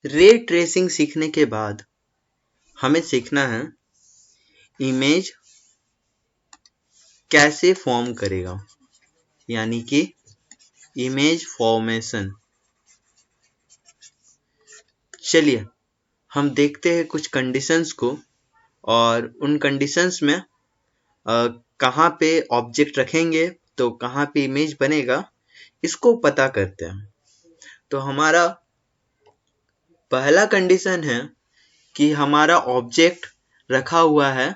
Ray tracing सीखने के बाद हमें सीखना है इमेज कैसे फॉर्म करेगा, यानी कि इमेज फॉर्मेशन। चलिए हम देखते हैं कुछ कंडीशंस को और उन कंडीशंस में कहाँ पे ऑब्जेक्ट रखेंगे तो कहाँ पे इमेज बनेगा, इसको पता करते हैं। तो हमारा पहला कंडीशन है कि हमारा ऑब्जेक्ट रखा हुआ है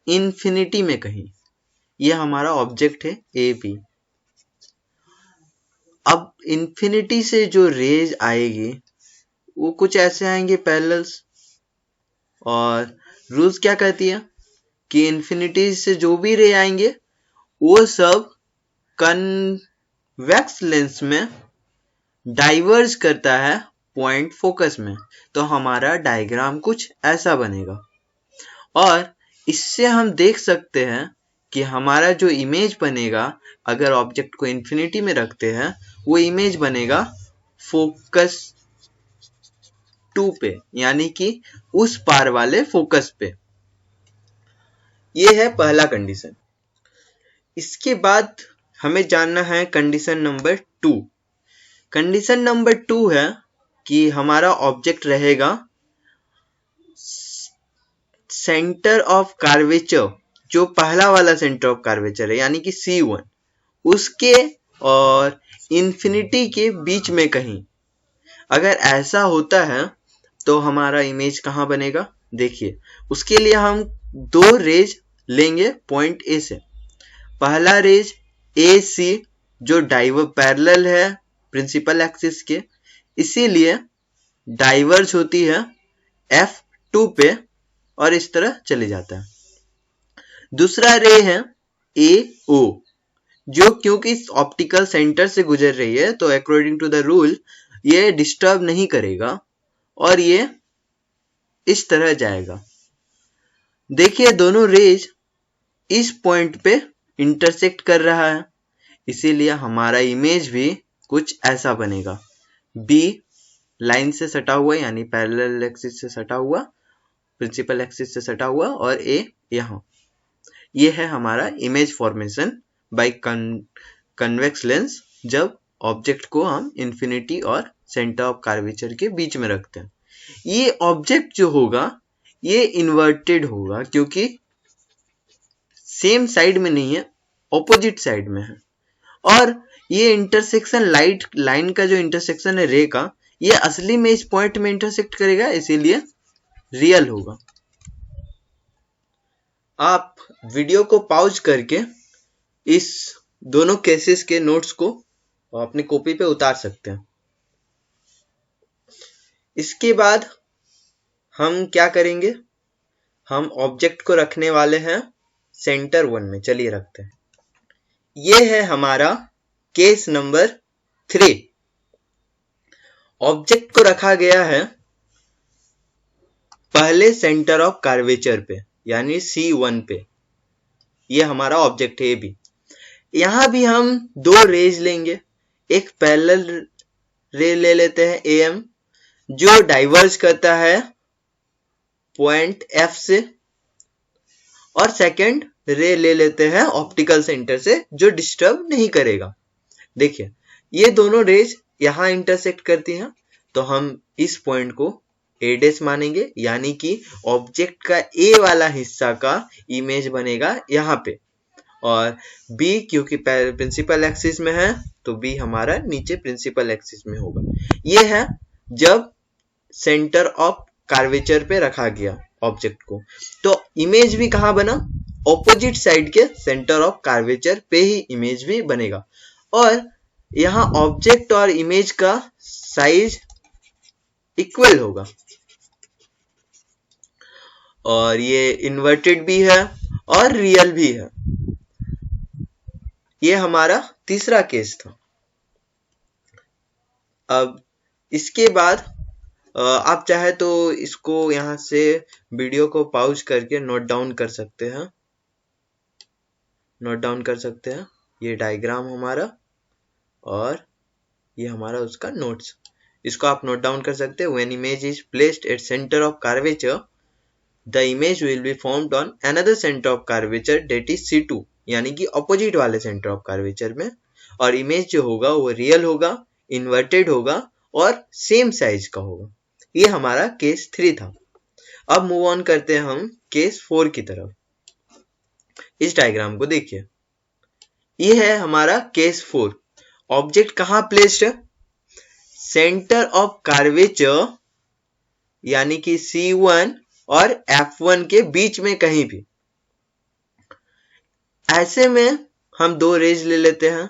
इन्फिनिटी में कहीं। यह हमारा ऑब्जेक्ट है ए बी। अब इन्फिनिटी से जो रेज आएगी वो कुछ ऐसे आएंगे पैरेलल्स, और रूल्स क्या कहती है कि इन्फिनिटी से जो भी रे आएंगे वो सब कन्वेक्स लेंस में डाइवर्ज करता है पॉइंट फोकस में। तो हमारा डायग्राम कुछ ऐसा बनेगा, और इससे हम देख सकते हैं कि हमारा जो इमेज बनेगा, अगर ऑब्जेक्ट को इन्फिनिटी में रखते हैं, वो इमेज बनेगा फोकस 2 पे, यानी कि उस पार वाले फोकस पे। ये है पहला कंडीशन। इसके बाद हमें जानना है कंडीशन नंबर 2। कंडीशन नंबर 2 है कि हमारा ऑब्जेक्ट रहेगा सेंटर ऑफ कर्वेचर, जो पहला वाला सेंटर ऑफ कर्वेचर है यानी कि C1, उसके और इन्फिनिटी के बीच में कहीं। अगर ऐसा होता है तो हमारा इमेज कहाँ बनेगा, देखिए उसके लिए हम दो रेज लेंगे पॉइंट ए से। पहला रेज ए सी जो पैरेलल है प्रिंसिपल एक्सिस के, इसीलिए डाइवर्ज होती है F2 पे और इस तरह चले जाता है। दूसरा रे है ए ओ, जो क्योंकि ऑप्टिकल सेंटर से गुजर रही है तो अकॉर्डिंग टू द रूल ये डिस्टर्ब नहीं करेगा और ये इस तरह जाएगा। देखिए दोनों रेज इस पॉइंट पे इंटरसेक्ट कर रहा है, इसीलिए हमारा इमेज भी कुछ ऐसा बनेगा। बी लाइन से सटा हुआ यानी पैरेलल एक्सिस से सटा हुआ, प्रिंसिपल एक्सिस से सटा हुआ, और ए यहाँ। ये है हमारा image formation by convex lens, जब ऑब्जेक्ट को हम इन्फिनिटी और सेंटर ऑफ कर्वेचर के बीच में रखते हैं। ये ऑब्जेक्ट जो होगा ये इन्वर्टेड होगा, क्योंकि सेम साइड में नहीं है, ऑपोजिट साइड में है। और ये इंटरसेक्शन लाइट लाइन का जो इंटरसेक्शन है रे का, ये असली में इस पॉइंट में इंटरसेक्ट करेगा, इसीलिए रियल होगा। आप वीडियो को पॉज करके इस दोनों केसेस के नोट्स को अपनी कॉपी पे उतार सकते हैं। इसके बाद हम क्या करेंगे, हम ऑब्जेक्ट को रखने वाले हैं सेंटर 1 में। चलिए रखते हैं। ये है हमारा केस नंबर 3। ऑब्जेक्ट को रखा गया है पहले सेंटर ऑफ कर्वेचर पे यानी C1 पे। ये हमारा ऑब्जेक्ट है भी। यहां भी हम दो रेज लेंगे। एक पैरेलल रे ले लेते हैं AM, जो डाइवर्ज करता है पॉइंट F से, और सेकंड रे ले लेते हैं ऑप्टिकल सेंटर से, जो डिस्टर्ब नहीं करेगा। देखिए ये दोनों रेज यहां इंटरसेक्ट करती हैं, तो हम इस पॉइंट को A' मानेंगे, यानी कि ऑब्जेक्ट का ए वाला हिस्सा का इमेज बनेगा यहाँ पे, और B क्योंकि प्रिंसिपल एक्सिस में है तो B हमारा नीचे प्रिंसिपल एक्सिस में होगा। ये है जब सेंटर ऑफ कर्वेचर पे रखा गया ऑब्जेक्ट को। तो इमेज भी कहां बना, ऑपोजिट साइड के सेंटर ऑफ कर्वेचर पे ही इमेज भी बनेगा। और यहां ऑब्जेक्ट और इमेज का साइज इक्वल होगा, और ये इन्वर्टेड भी है और रियल भी है। ये हमारा तीसरा केस था। अब इसके बाद आप चाहे तो इसको यहां से वीडियो को पॉज करके नोट डाउन कर सकते हैं। ये डायग्राम हमारा और ये हमारा उसका नोट्स। इसको आप नोट डाउन कर सकते हैं। When image is placed at centre of curvature the image will be formed on another centre of curvature that is C2, यानी कि ऑपोजिट वाले सेंटर ऑफ कर्वेचर में। और इमेज जो होगा वो रियल होगा, इन्वर्टेड होगा और सेम साइज का होगा। ये हमारा केस 3 था। अब मूव ऑन करते हैं हम केस 4 की तरफ। इस डायग्राम को देखिए, ये है हमारा केस 4। ऑब्जेक्ट कहां प्लेस्ड है? सेंटर ऑफ कर्वेचर यानी कि C1 और F1 के बीच में कहीं भी। ऐसे में हम दो रेज ले लेते हैं।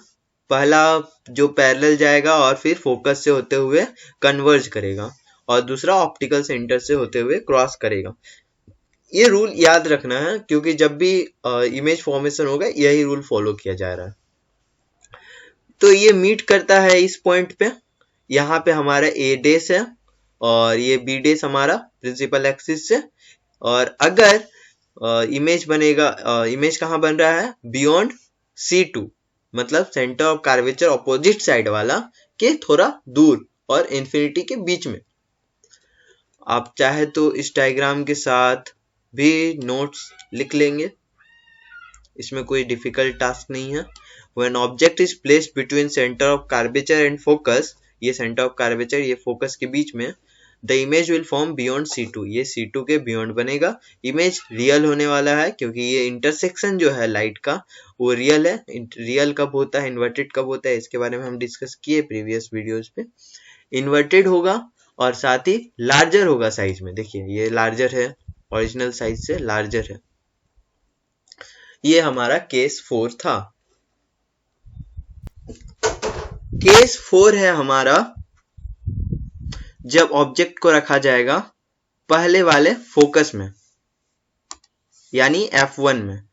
पहला जो पैरेलल जाएगा और फिर फोकस से होते हुए कन्वर्ज करेगा, और दूसरा ऑप्टिकल सेंटर से होते हुए क्रॉस करेगा। ये रूल याद रखना है, क्योंकि जब भी इमेज फॉर्मेशन होगा यही रूल फॉलो किया जा रहा है। तो ये मीट करता है इस पॉइंट पे। यहाँ पे हमारा ए डेस है और ये बी डेस हमारा प्रिंसिपल एक्सिस से। और अगर इमेज बनेगा, इमेज कहाँ बन रहा है? बियॉन्ड C2, मतलब centre of curvature opposite side वाला के थोड़ा दूर और इंफिनिटी के बीच में। आप चाहे तो इस डायग्राम के साथ भी नोट्स लिख लेंगे, इसमें कोई डिफिकल्ट टास्क नहीं है। When object is placed between center of curvature and focus, ये सेंटर ऑफ कर्वेचर ये फोकस के बीच में, the image will form beyond C2, ये C2 के बियॉन्ड बनेगा। इमेज रियल होने वाला है, क्योंकि ये इंटरसेक्शन जो है लाइट का वो रियल है। रियल कब होता है, इन्वर्टेड कब होता है, इसके बारे में हम डिस्कस किए प्रीवियस वीडियोस पे। इन्वर्टेड होगा और साथ ही लार्जर होगा साइज में। देखिए ये लार्जर है, ओरिजिनल साइज से लार्जर है। ये हमारा केस 4 था। केस 4 है हमारा जब ऑब्जेक्ट को रखा जाएगा पहले वाले फोकस में, यानी F1 में।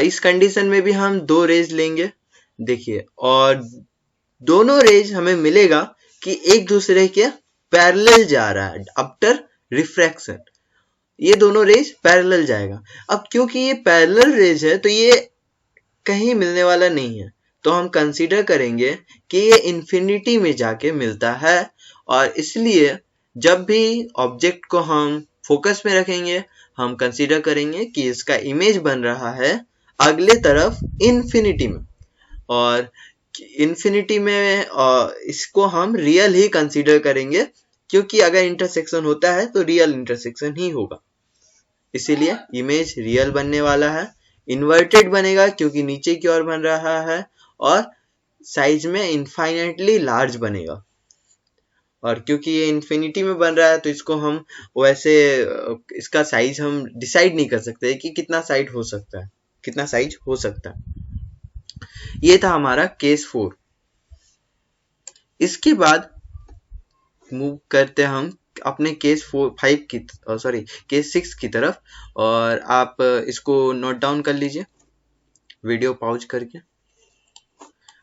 इस कंडीशन में भी हम दो रेज लेंगे। देखिए, और दोनों रेज हमें मिलेगा कि एक दूसरे के पैरेलल जा रहा है आफ्टर रिफ्रैक्शन। ये दोनों रेज पैरेलल जाएगा। अब क्योंकि ये पैरेलल रेज है तो ये कहीं मिलने वाला नहीं है, तो हम कंसीडर करेंगे कि ये इंफिनिटी में जाके मिलता है। और इसलिए जब भी ऑब्जेक्ट को हम फोकस में रखेंगे हम कंसीडर करेंगे कि इसका इमेज बन रहा है अगले तरफ इंफिनिटी में, और इंफिनिटी में इसको हम रियल ही कंसीडर करेंगे, क्योंकि अगर इंटरसेक्शन होता है तो रियल इंटरसेक्शन ही होगा। इसीलिए इमेज रियल बनने वाला है। इन्वर्टेड बनेगा क्योंकि नीचे की ओर बन रहा है, और साइज में इनफाइनाइटली लार्ज बनेगा। और क्योंकि ये इन्फिनिटी में बन रहा है तो इसको हम वैसे इसका साइज हम डिसाइड नहीं कर सकते कि कितना साइज हो सकता है, कितना साइज हो सकता है। ये था हमारा केस 4। इसके बाद मूव करते हैं हम अपने केस 6 की तरफ। और आप इसको नोट डाउन कर लीजिए वीडियो पॉज करके।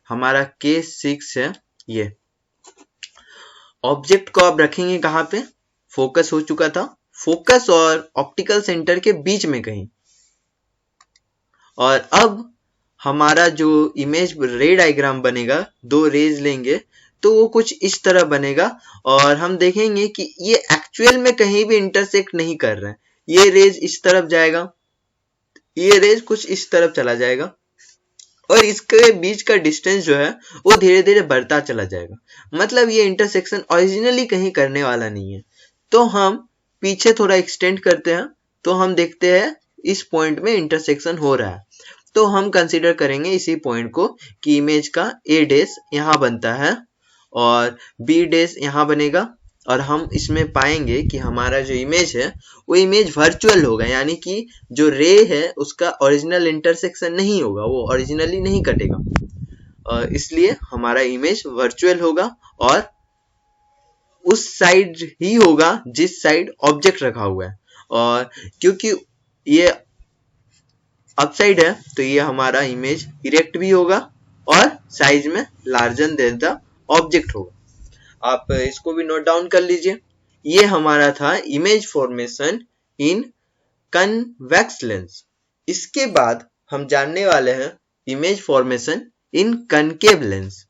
हमारा केस 6 है ये। ऑब्जेक्ट को आप रखेंगे कहां पे? फोकस हो चुका था, फोकस और ऑप्टिकल सेंटर के बीच में कहीं। और अब हमारा जो इमेज रे डायग्राम बनेगा, दो रेज लेंगे तो वो कुछ इस तरह बनेगा। और हम देखेंगे कि ये एक्चुअल में कहीं भी इंटरसेक्ट नहीं कर रहे हैं। ये रेज इस तरफ जाएगा, ये रेज कुछ इस तरफ चला जाएगा, और इसके बीच का डिस्टेंस जो है वो धीरे धीरे बढ़ता चला जाएगा। मतलब ये इंटरसेक्शन ओरिजिनली कहीं करने वाला नहीं है। तो हम पीछे थोड़ा एक्सटेंड करते हैं तो हम देखते हैं इस पॉइंट में इंटरसेक्शन हो रहा है। तो हम कंसीडर करेंगे इसी पॉइंट को कि इमेज का ए डेस यहाँ बनता है और बी डेस यहाँ बनेगा। और हम इसमें पाएंगे कि हमारा जो इमेज है वो इमेज वर्चुअल होगा, यानी कि जो रे है उसका ओरिजिनल इंटरसेक्शन नहीं होगा, वो ओरिजिनली नहीं कटेगा। इसलिए हमारा इमेज वर्चुअल होगा और उस साइड ही होगा जिस साइड ऑब्जेक्ट रखा हुआ है। और क्योंकि ये अपसाइड है तो ये हमारा इमेज इरेक्ट भी होगा और साइज में लार्जर देन द ऑब्जेक्ट होगा। आप इसको भी नोट डाउन कर लीजिए। ये हमारा था इमेज फॉर्मेशन इन कन्वेक्स लेंस। इसके बाद हम जानने वाले हैं इमेज फॉर्मेशन इन कनकेव लेंस।